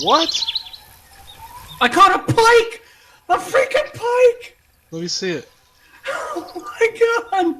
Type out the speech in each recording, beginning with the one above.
What? I caught a pike! A freaking pike! Let me see it. Oh my god!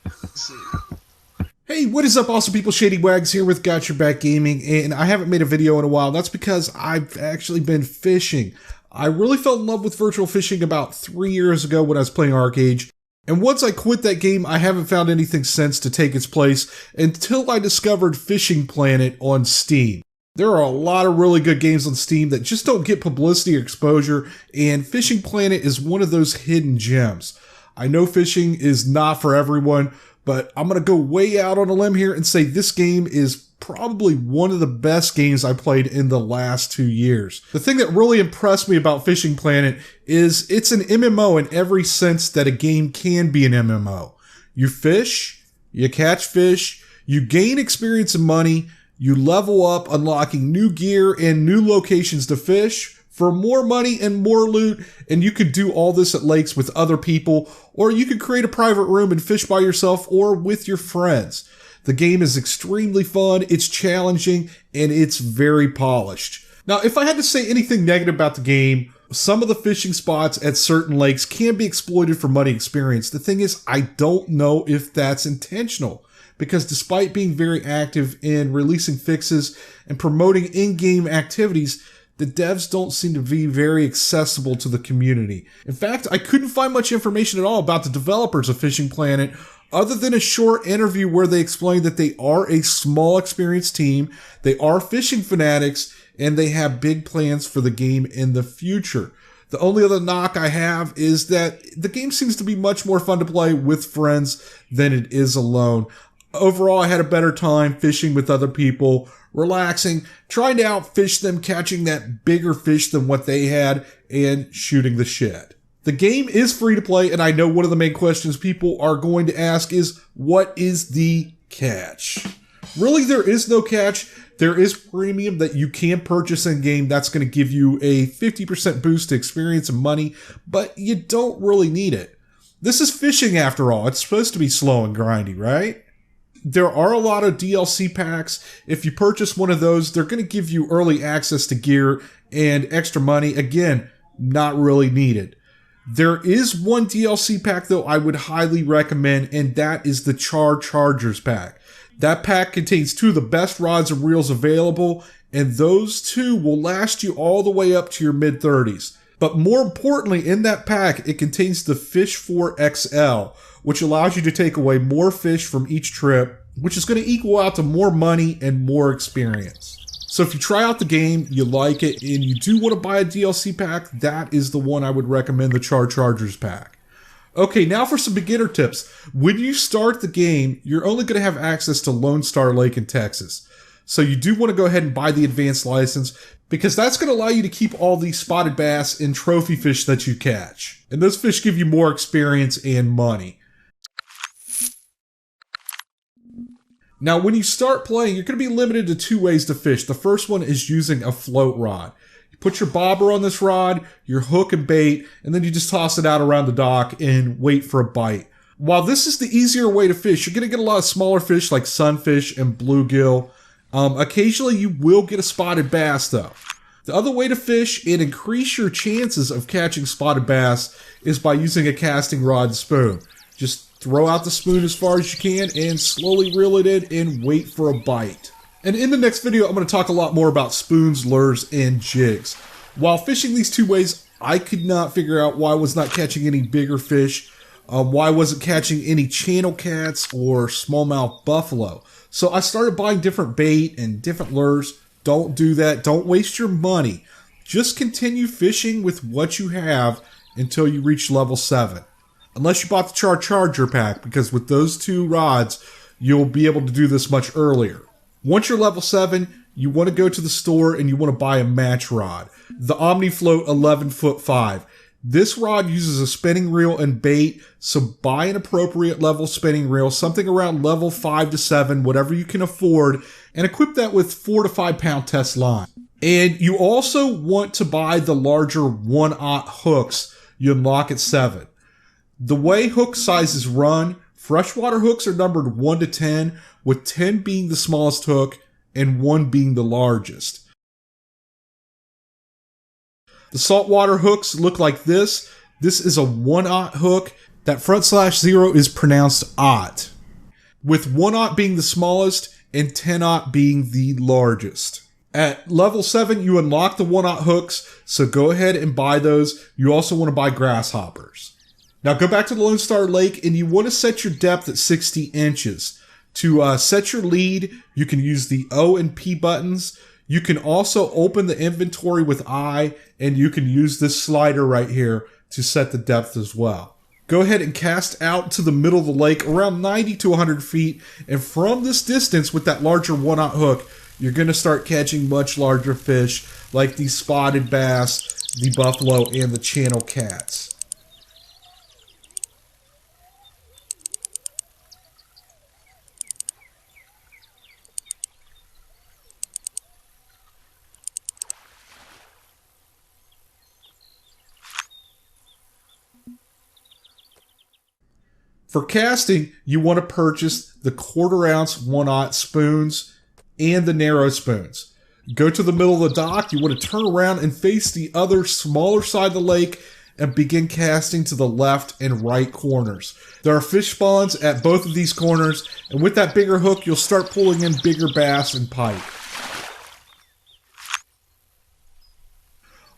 Let's see. Hey, what is up, awesome people? Shady Wags here with Got Your Back Gaming, and I haven't made a video in a while. That's because I've actually been fishing. I really fell in love with virtual fishing about 3 years ago when I was playing Arcade, and once I quit that game, I haven't found anything since to take its place until I discovered Fishing Planet on Steam. There are a lot of really good games on Steam that just don't get publicity or exposure, and Fishing Planet is one of those hidden gems. I know fishing is not for everyone, but I'm going to go way out on a limb here and say this game is probably one of the best games I played in the last 2 years. The thing that really impressed me about Fishing Planet is it's an MMO in every sense that a game can be an MMO. You fish, you catch fish, you gain experience and money, you level up, unlocking new gear and new locations to fish for more money and more loot, and you could do all this at lakes with other people, or you could create a private room and fish by yourself or with your friends. The game is extremely fun, it's challenging, and it's very polished. Now, if I had to say anything negative about the game, some of the fishing spots at certain lakes can be exploited for money experience. The thing is, I don't know if that's intentional, because despite being very active in releasing fixes and promoting in-game activities, the devs don't seem to be very accessible to the community. In fact, I couldn't find much information at all about the developers of Fishing Planet other than a short interview where they explained that they are a small experienced team, they are fishing fanatics, and they have big plans for the game in the future. The only other knock I have is that the game seems to be much more fun to play with friends than it is alone. Overall, I had a better time fishing with other people, relaxing, trying to outfish them, catching that bigger fish than what they had, and shooting the shit. The game is free to play, and I know one of the main questions people are going to ask is, what is the catch? Really, there is no catch. There is premium that you can purchase in-game that's going to give you a 50% boost to experience and money, but you don't really need it. This is fishing after all. It's supposed to be slow and grindy, right? There are a lot of DLC packs. If you purchase one of those, they're going to give you early access to gear and extra money. Again, not really needed. There is one DLC pack, though, I would highly recommend, and that is the Chargers pack. That pack contains 2 of the best rods and reels available, and those 2 will last you all the way up to your mid-30s. But more importantly, in that pack, it contains the Fish 4 XL, which allows you to take away more fish from each trip, which is going to equal out to more money and more experience. So if you try out the game, you like it, and you do want to buy a DLC pack, that is the one I would recommend, the Chargers pack. Okay, now for some beginner tips. When you start the game, you're only going to have access to Lone Star Lake in Texas. So you do want to go ahead and buy the advanced license, because that's going to allow you to keep all these spotted bass and trophy fish that you catch. And those fish give you more experience and money. Now, when you start playing, you're going to be limited to 2 ways to fish. The first one is using a float rod. You put your bobber on this rod, your hook and bait, and then you just toss it out around the dock and wait for a bite. While this is the easier way to fish, you're going to get a lot of smaller fish like sunfish and bluegill. Occasionally, you will get a spotted bass, though. The other way to fish and increase your chances of catching spotted bass is by using a casting rod and spoon. Just throw out the spoon as far as you can and slowly reel it in and wait for a bite. And in the next video, I'm going to talk a lot more about spoons, lures, and jigs. While fishing these 2 ways, I could not figure out why I was not catching any bigger fish, why I wasn't catching any channel cats or smallmouth buffalo. So I started buying different bait and different lures. Don't do that. Don't waste your money. Just continue fishing with what you have until you reach level 7. Unless you bought the Charger pack, because with those 2 rods, you'll be able to do this much earlier. Once you're level 7, you want to go to the store and you want to buy a match rod. The OmniFloat 11'5". This rod uses a spinning reel and bait, so buy an appropriate level spinning reel, something around level 5 to 7, whatever you can afford, and equip that with 4 to 5 pound test line. And you also want to buy the larger 1/0 hooks you unlock at 7. The way hook sizes run, freshwater hooks are numbered 1 to 10, with 10 being the smallest hook and 1 being the largest. The saltwater hooks look like this. This is a 1/0 hook. That front /0 is pronounced "ot," with 1/0 being the smallest and 10/0 being the largest. At level 7, you unlock the 1/0 hooks, so go ahead and buy those. You also want to buy grasshoppers. Now go back to the Lone Star Lake, and you want to set your depth at 60 inches. To set your lead, you can use the O and P buttons. You can also open the inventory with I, and you can use this slider right here to set the depth as well. Go ahead and cast out to the middle of the lake around 90 to 100 feet, and from this distance with that larger 1/0 hook, you're going to start catching much larger fish like the spotted bass, the buffalo, and the channel cats. For casting, you want to purchase the 1/4 ounce 1/0 spoons and the narrow spoons. Go to the middle of the dock, you want to turn around and face the other smaller side of the lake and begin casting to the left and right corners. There are fish spawns at both of these corners, and with that bigger hook, you'll start pulling in bigger bass and pike.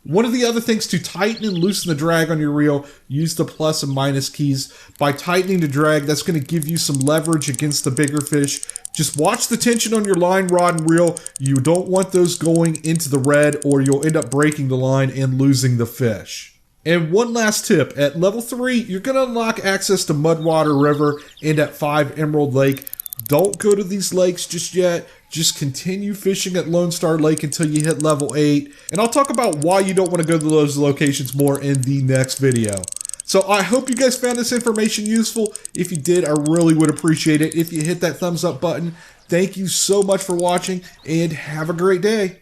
One of the other things to tighten and loosen the drag on your reel, use the plus and minus keys. By tightening the drag, that's going to give you some leverage against the bigger fish. Just watch the tension on your line, rod, and reel. You don't want those going into the red, or you'll end up breaking the line and losing the fish. And one last tip, at level 3, you're going to unlock access to Mudwater River, and at 5 Emerald Lake. Don't go to these lakes just yet. Just continue fishing at Lone Star Lake until you hit level 8. And I'll talk about why you don't want to go to those locations more in the next video. So I hope you guys found this information useful. If you did, I really would appreciate it if you hit that thumbs up button. Thank you so much for watching, and have a great day.